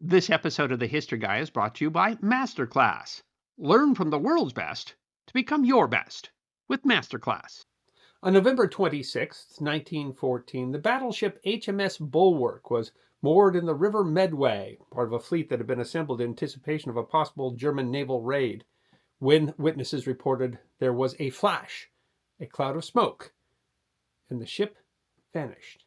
This episode of the History Guy is brought to you by Masterclass. Learn from the world's best to become your best with Masterclass. On November 26, 1914, the battleship HMS Bulwark was moored in the river Medway, part of a fleet that had been assembled in anticipation of a possible German naval raid, when witnesses reported there was a flash, a cloud of smoke, and the ship vanished.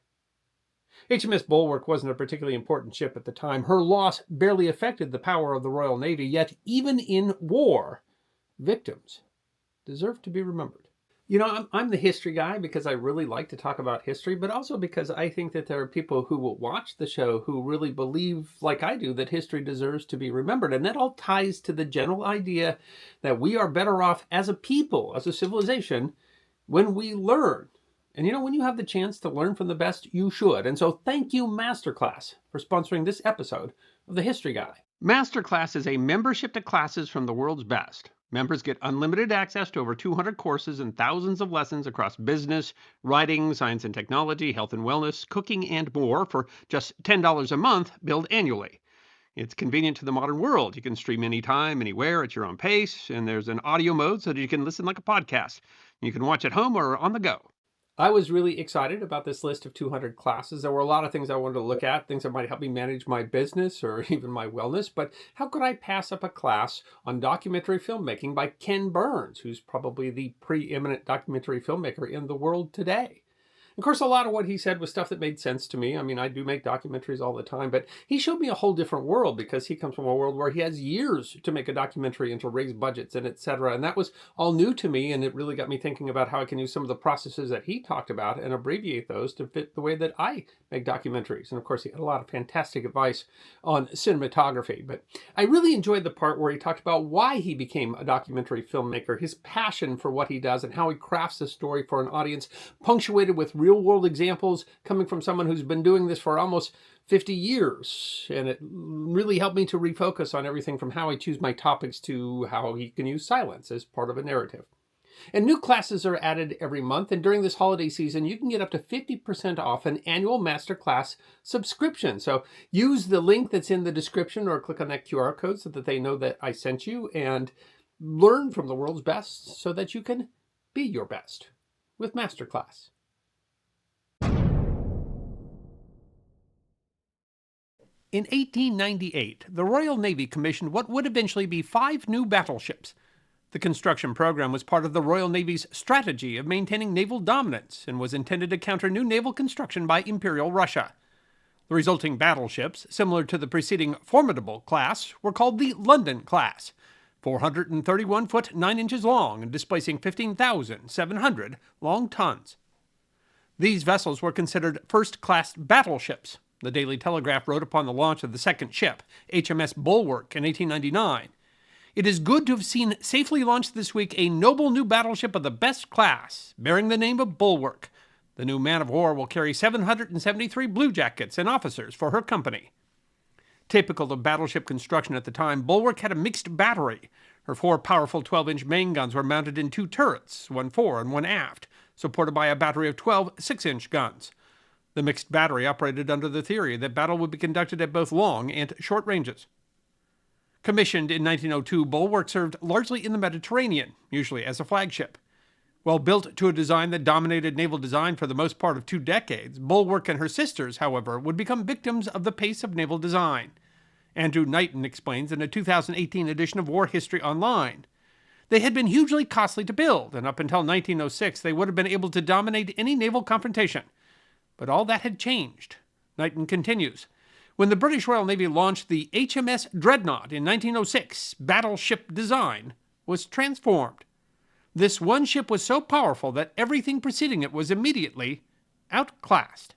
HMS Bulwark wasn't a particularly important ship at the time. Her loss barely affected the power of the Royal Navy, yet even in war, victims deserve to be remembered. You know, I'm the history guy because I really like to talk about history, but also because I think that there are people who will watch the show who really believe, like I do, that history deserves to be remembered. And that all ties to the general idea that we are better off as a people, as a civilization, when we learn. And you know, when you have the chance to learn from the best, you should. And so thank you, Masterclass, for sponsoring this episode of The History Guy. Masterclass is a membership to classes from the world's best. Members get unlimited access to over 200 courses and thousands of lessons across business, writing, science and technology, health and wellness, cooking, and more for just $10 a month, billed annually. It's convenient to the modern world. You can stream anytime, anywhere, at your own pace, and there's an audio mode so that you can listen like a podcast. You can watch at home or on the go. I was really excited about this list of 200 classes. There were a lot of things I wanted to look at, things that might help me manage my business or even my wellness, but how could I pass up a class on documentary filmmaking by Ken Burns, who's probably the preeminent documentary filmmaker in the world today? Of course, a lot of what he said was stuff that made sense to me. I mean, I do make documentaries all the time, but he showed me a whole different world because he comes from a world where he has years to make a documentary and to raise budgets and etc. And that was all new to me, and it really got me thinking about how I can use some of the processes that he talked about and abbreviate those to fit the way that I make documentaries. And of course, he had a lot of fantastic advice on cinematography. But I really enjoyed the part where he talked about why he became a documentary filmmaker, his passion for what he does, and how he crafts a story for an audience punctuated with real-world examples coming from someone who's been doing this for almost 50 years. And it really helped me to refocus on everything from how I choose my topics to how he can use silence as part of a narrative. And new classes are added every month, and during this holiday season, you can get up to 50% off an annual masterclass subscription. So use the link that's in the description or click on that QR code so that they know that I sent you, and learn from the world's best so that you can be your best with Masterclass. In 1898, the Royal Navy commissioned what would eventually be 5 new battleships. The construction program was part of the Royal Navy's strategy of maintaining naval dominance and was intended to counter new naval construction by Imperial Russia. The resulting battleships, similar to the preceding Formidable class, were called the London class, 431 foot 9 inches long and displacing 15,700 long tons. These vessels were considered first-class battleships. The Daily Telegraph wrote upon the launch of the second ship, HMS Bulwark, in 1899. It is good to have seen safely launched this week a noble new battleship of the best class, bearing the name of Bulwark. The new man-of-war will carry 773 bluejackets and officers for her company. Typical of battleship construction at the time, Bulwark had a mixed battery. Her 4 powerful 12-inch main guns were mounted in 2 turrets, one fore and one aft, supported by a battery of 12 6-inch guns. The mixed battery operated under the theory that battle would be conducted at both long and short ranges. Commissioned in 1902, Bulwark served largely in the Mediterranean, usually as a flagship. While built to a design that dominated naval design for the most part of 2 decades, Bulwark and her sisters, however, would become victims of the pace of naval design. Andrew Knighton explains in a 2018 edition of War History Online. They had been hugely costly to build, and up until 1906 they would have been able to dominate any naval confrontation. But all that had changed. Knighton continues. When the British Royal Navy launched the HMS Dreadnought in 1906, battleship design was transformed. This one ship was so powerful that everything preceding it was immediately outclassed.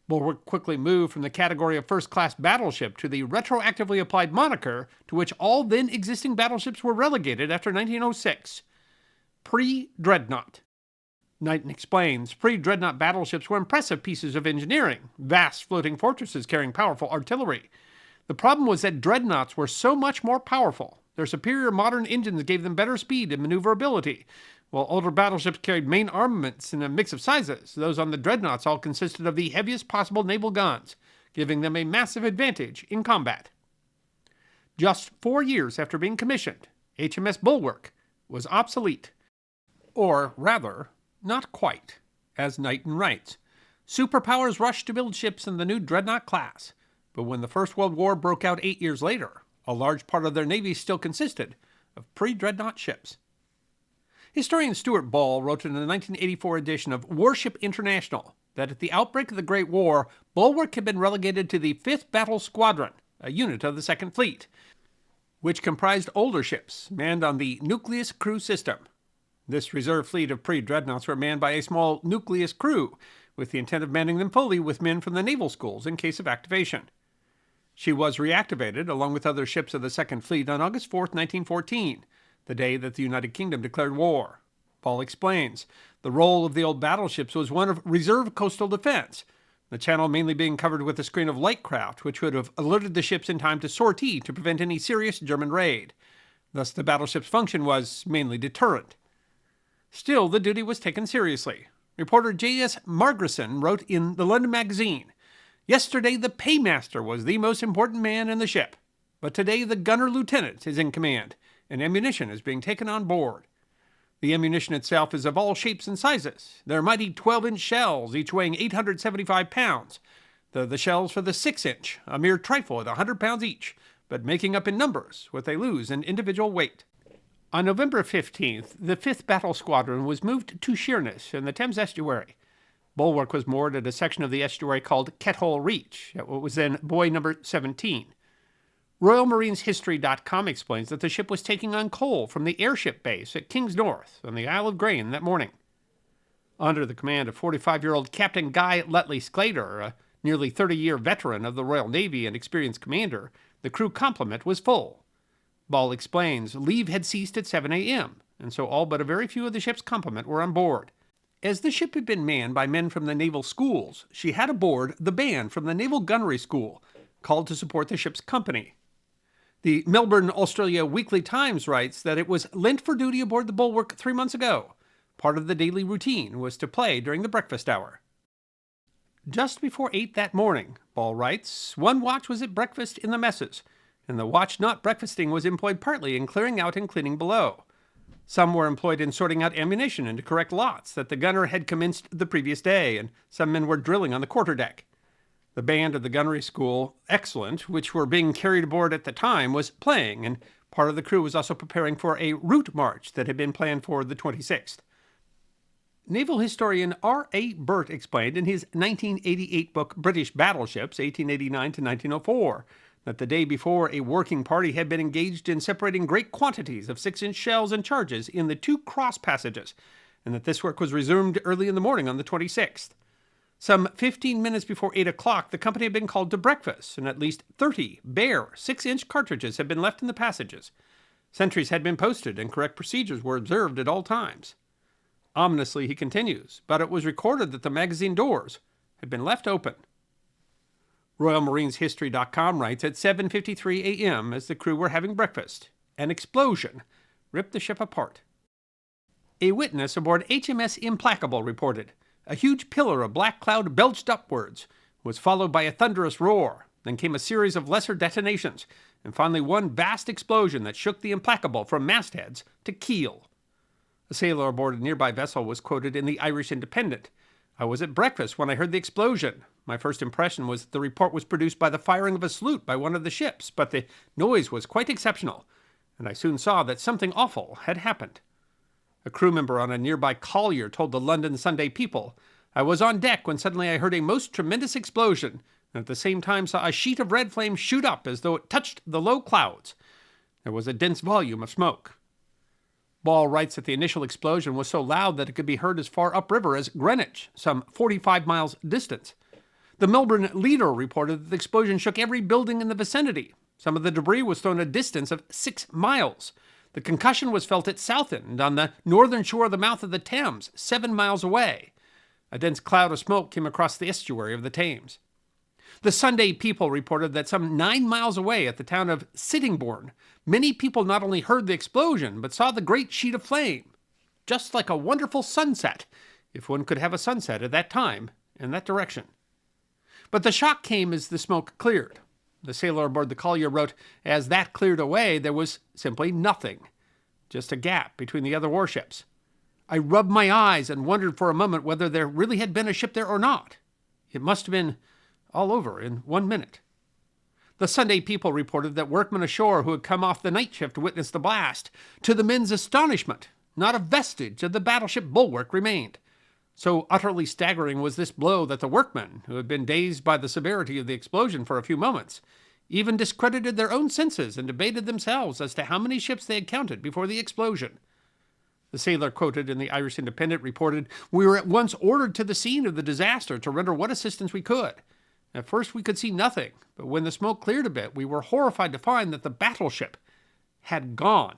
Bulwark quickly moved from the category of first-class battleship to the retroactively applied moniker to which all then existing battleships were relegated after 1906, pre-Dreadnought. Knighton explains, pre-Dreadnought battleships were impressive pieces of engineering, vast floating fortresses carrying powerful artillery. The problem was that dreadnoughts were so much more powerful. Their superior modern engines gave them better speed and maneuverability, while older battleships carried main armaments in a mix of sizes. Those on the dreadnoughts all consisted of the heaviest possible naval guns, giving them a massive advantage in combat. Just 4 years after being commissioned, HMS Bulwark was obsolete. Or rather, not quite, as Knighton writes. Superpowers rushed to build ships in the new dreadnought class, but when the First World War broke out 8 years later, a large part of their navy still consisted of pre-dreadnought ships. Historian Stuart Ball wrote in the 1984 edition of Warship International that at the outbreak of the Great War, Bulwark had been relegated to the 5th Battle Squadron, a unit of the Second Fleet, which comprised older ships manned on the nucleus crew system. This reserve fleet of pre-dreadnoughts were manned by a small nucleus crew, with the intent of manning them fully with men from the naval schools in case of activation. She was reactivated, along with other ships of the Second Fleet, on August 4, 1914, the day that the United Kingdom declared war. Paul explains, the role of the old battleships was one of reserve coastal defense, the channel mainly being covered with a screen of light craft, which would have alerted the ships in time to sortie to prevent any serious German raid. Thus the battleship's function was mainly deterrent. Still, the duty was taken seriously. Reporter J.S. Margerson wrote in the London Magazine, "Yesterday the paymaster was the most important man in the ship, but today the gunner lieutenant is in command, and ammunition is being taken on board. The ammunition itself is of all shapes and sizes. They're mighty 12-inch shells, each weighing 875 pounds. They're the shells for the 6-inch, a mere trifle at 100 pounds each, but making up in numbers what they lose in individual weight." On November 15th, the 5th Battle Squadron was moved to Sheerness in the Thames estuary. Bulwark was moored at a section of the estuary called Kethole Reach, at what was then buoy number 17. RoyalMarinesHistory.com explains that the ship was taking on coal from the airship base at King's North on the Isle of Grain that morning. Under the command of 45-year-old Captain Guy Letley Sclater, a nearly 30-year veteran of the Royal Navy and experienced commander, the crew complement was full. Ball explains, leave had ceased at 7 a.m., and so all but a very few of the ship's complement were on board. As the ship had been manned by men from the naval schools, she had aboard the band from the Naval Gunnery School, called to support the ship's company. The Melbourne, Australia Weekly Times writes that it was lent for duty aboard the Bulwark 3 months ago. Part of the daily routine was to play during the breakfast hour. Just before 8 that morning, Ball writes, one watch was at breakfast in the messes, and the watch not breakfasting was employed partly in clearing out and cleaning below. Some were employed in sorting out ammunition into correct lots that the gunner had commenced the previous day, and some men were drilling on the quarterdeck. The band of the gunnery school, excellent, which were being carried aboard at the time, was playing, and part of the crew was also preparing for a route march that had been planned for the 26th. Naval historian R.A. Burt explained in his 1988 book British Battleships, 1889 to 1904, that the day before a working party had been engaged in separating great quantities of 6-inch shells and charges in the 2 cross passages, and that this work was resumed early in the morning on the 26th. Some 15 minutes before 8 o'clock, the company had been called to breakfast, and at least 30 bare 6-inch cartridges had been left in the passages. Sentries had been posted, and correct procedures were observed at all times. Ominously, he continues, but it was recorded that the magazine doors had been left open. RoyalMarinesHistory.com writes, at 7:53 a.m., as the crew were having breakfast, an explosion ripped the ship apart. A witness aboard HMS Implacable reported, a huge pillar of black cloud belched upwards, was followed by a thunderous roar, then came a series of lesser detonations, and finally one vast explosion that shook the Implacable from mastheads to keel. A sailor aboard a nearby vessel was quoted in the Irish Independent. I was at breakfast when I heard the explosion. My first impression was that the report was produced by the firing of a salute by one of the ships, but the noise was quite exceptional, and I soon saw that something awful had happened. A crew member on a nearby collier told the London Sunday People, I was on deck when suddenly I heard a most tremendous explosion, and at the same time saw a sheet of red flame shoot up as though it touched the low clouds. There was a dense volume of smoke. Ball writes that the initial explosion was so loud that it could be heard as far upriver as Greenwich, some 45 miles distant. The Melbourne Leader reported that the explosion shook every building in the vicinity. Some of the debris was thrown a distance of 6 miles. The concussion was felt at Southend, on the northern shore of the mouth of the Thames, 7 miles away. A dense cloud of smoke came across the estuary of the Thames. The Sunday People reported that some 9 miles away at the town of Sittingbourne, many people not only heard the explosion, but saw the great sheet of flame. Just like a wonderful sunset, if one could have a sunset at that time in that direction. But the shock came as the smoke cleared. The sailor aboard the collier wrote, as that cleared away, there was simply nothing, just a gap between the other warships. I rubbed my eyes and wondered for a moment whether there really had been a ship there or not. It must have been all over in 1 minute. The Sunday People reported that workmen ashore who had come off the night shift witnessed the blast. To the men's astonishment, not a vestige of the battleship Bulwark remained. So utterly staggering was this blow that the workmen, who had been dazed by the severity of the explosion for a few moments, even discredited their own senses and debated themselves as to how many ships they had counted before the explosion. The sailor quoted in the Irish Independent reported, "We were at once ordered to the scene of the disaster to render what assistance we could. At first we could see nothing, but when the smoke cleared a bit, we were horrified to find that the battleship had gone.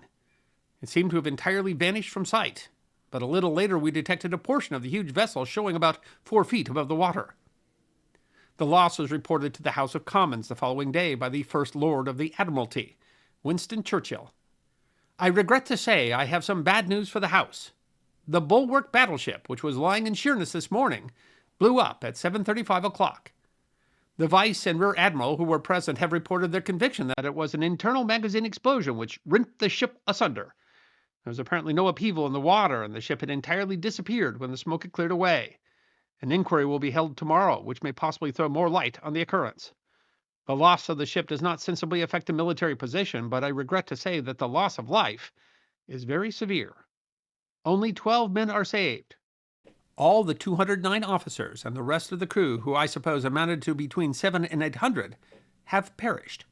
It seemed to have entirely vanished from sight, but a little later we detected a portion of the huge vessel showing about 4 feet above the water." The loss was reported to the House of Commons the following day by the First Lord of the Admiralty, Winston Churchill. "I regret to say I have some bad news for the House. The Bulwark battleship, which was lying in Sheerness this morning, blew up at 7:35 o'clock. The Vice and Rear Admiral who were present have reported their conviction that it was an internal magazine explosion which rent the ship asunder. There was apparently no upheaval in the water, and the ship had entirely disappeared when the smoke had cleared away. An inquiry will be held tomorrow, which may possibly throw more light on the occurrence. The loss of the ship does not sensibly affect the military position, but I regret to say that the loss of life is very severe. Only 12 men are saved. All the 209 officers and the rest of the crew, who I suppose amounted to between 700 and 800, have perished.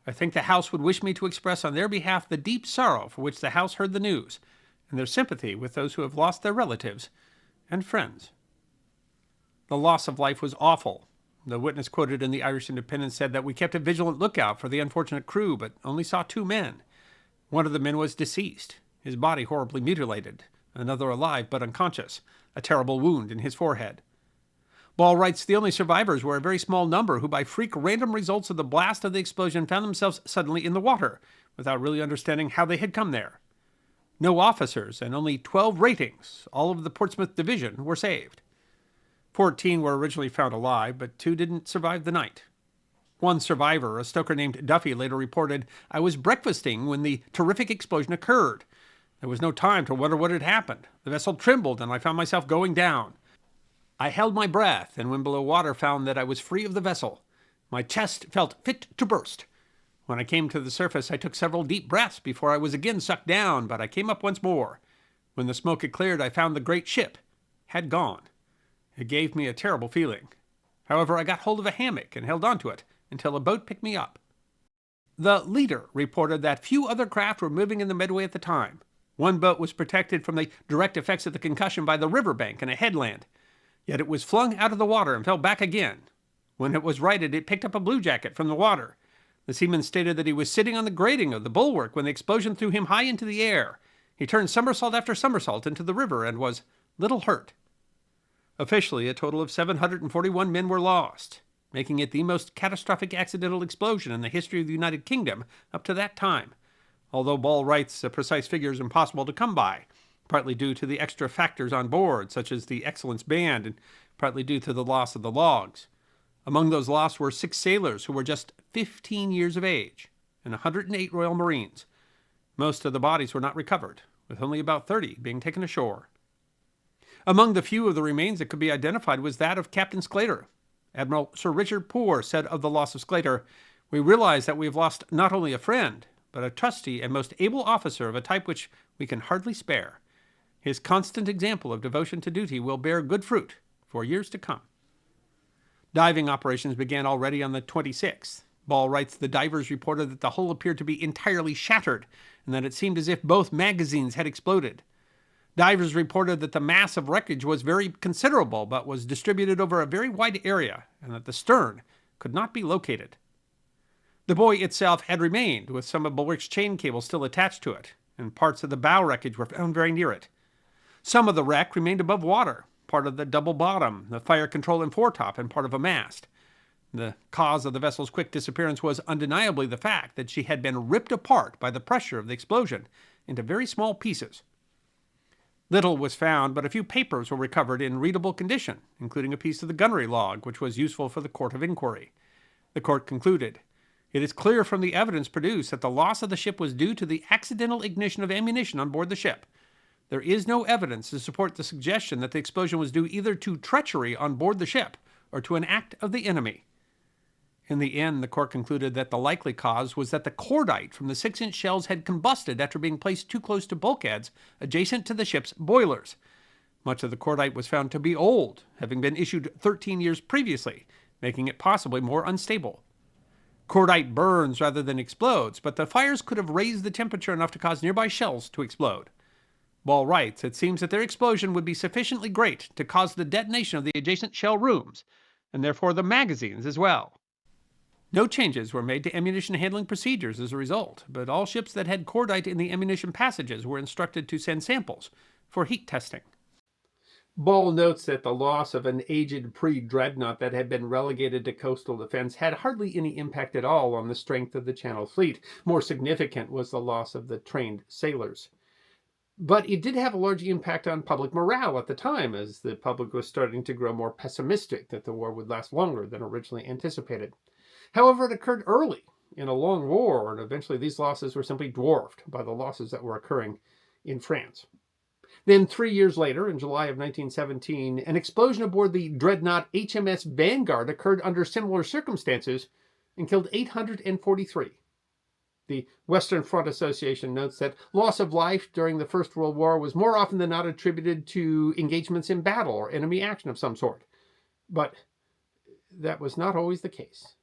I think the House would wish me to express on their behalf the deep sorrow for which the House heard the news, and their sympathy with those who have lost their relatives and friends." The loss of life was awful. The witness quoted in the Irish Independent said that we kept a vigilant lookout for the unfortunate crew, but only saw 2 men. One of the men was deceased, his body horribly mutilated, another alive but unconscious, a terrible wound in his forehead. Ball writes the only survivors were a very small number who by freak random results of the blast of the explosion found themselves suddenly in the water, without really understanding how they had come there. No officers and only 12 ratings, all of the Portsmouth Division, were saved. 14 were originally found alive, but 2 didn't survive the night. One survivor, a stoker named Duffy, later reported, "I was breakfasting when the terrific explosion occurred. There was no time to wonder what had happened. The vessel trembled, and I found myself going down. I held my breath, and when below water found that I was free of the vessel. My chest felt fit to burst. When I came to the surface, I took several deep breaths before I was again sucked down, but I came up once more. When the smoke had cleared, I found the great ship had gone. It gave me a terrible feeling. However, I got hold of a hammock and held onto it until a boat picked me up." The Leader reported that few other craft were moving in the Medway at the time. One boat was protected from the direct effects of the concussion by the riverbank and a headland. Yet it was flung out of the water and fell back again. When it was righted, it picked up a bluejacket from the water. The seaman stated that he was sitting on the grating of the bulwark when the explosion threw him high into the air. He turned somersault after somersault into the river and was little hurt. Officially, a total of 741 men were lost, making it the most catastrophic accidental explosion in the history of the United Kingdom up to that time, although Ball writes the precise figure is impossible to come by, partly due to the extra factors on board, such as the Excellence Band, and partly due to the loss of the logs. Among those lost were 6 sailors who were just 15 years of age, and 108 Royal Marines. Most of the bodies were not recovered, with only about 30 being taken ashore. Among the few of the remains that could be identified was that of Captain Sclater. Admiral Sir Richard Poore said of the loss of Sclater, "We realize that we have lost not only a friend, but a trusty and most able officer of a type which we can hardly spare. His constant example of devotion to duty will bear good fruit for years to come." Diving operations began already on the 26th. Ball writes the divers reported that the hull appeared to be entirely shattered and that it seemed as if both magazines had exploded. Divers reported that the mass of wreckage was very considerable but was distributed over a very wide area and that the stern could not be located. The buoy itself had remained, with some of Bulwark's chain cables still attached to it, and parts of the bow wreckage were found very near it. Some of the wreck remained above water, part of the double bottom, the fire control and foretop, and part of a mast. The cause of the vessel's quick disappearance was undeniably the fact that she had been ripped apart by the pressure of the explosion into very small pieces. Little was found, but a few papers were recovered in readable condition, including a piece of the gunnery log, which was useful for the court of inquiry. The court concluded, "It is clear from the evidence produced that the loss of the ship was due to the accidental ignition of ammunition on board the ship. There is no evidence to support the suggestion that the explosion was due either to treachery on board the ship or to an act of the enemy." In the end, the court concluded that the likely cause was that the cordite from the 6-inch shells had combusted after being placed too close to bulkheads adjacent to the ship's boilers. Much of the cordite was found to be old, having been issued 13 years previously, making it possibly more unstable. Cordite burns rather than explodes, but the fires could have raised the temperature enough to cause nearby shells to explode. Ball writes, "It seems that their explosion would be sufficiently great to cause the detonation of the adjacent shell rooms, and therefore the magazines as well." No changes were made to ammunition handling procedures as a result, but all ships that had cordite in the ammunition passages were instructed to send samples for heat testing. Ball notes that the loss of an aged pre-dreadnought that had been relegated to coastal defense had hardly any impact at all on the strength of the Channel Fleet. More significant was the loss of the trained sailors. But it did have a large impact on public morale at the time, as the public was starting to grow more pessimistic that the war would last longer than originally anticipated. However, it occurred early in a long war, and eventually these losses were simply dwarfed by the losses that were occurring in France. Then 3 years later, in July of 1917, an explosion aboard the dreadnought HMS Vanguard occurred under similar circumstances and killed 843. The Western Front Association notes that loss of life during the First World War was more often than not attributed to engagements in battle or enemy action of some sort. But that was not always the case.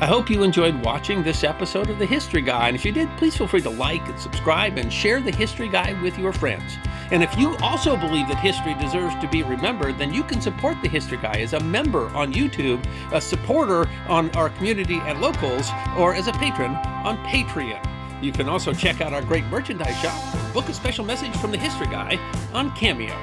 I hope you enjoyed watching this episode of The History Guy, and if you did, please feel free to like and subscribe and share The History Guy with your friends. And if you also believe that history deserves to be remembered, then you can support The History Guy as a member on YouTube, a supporter on our community at Locals, or as a patron on Patreon. You can also check out our great merchandise shop or book a special message from The History Guy on Cameo.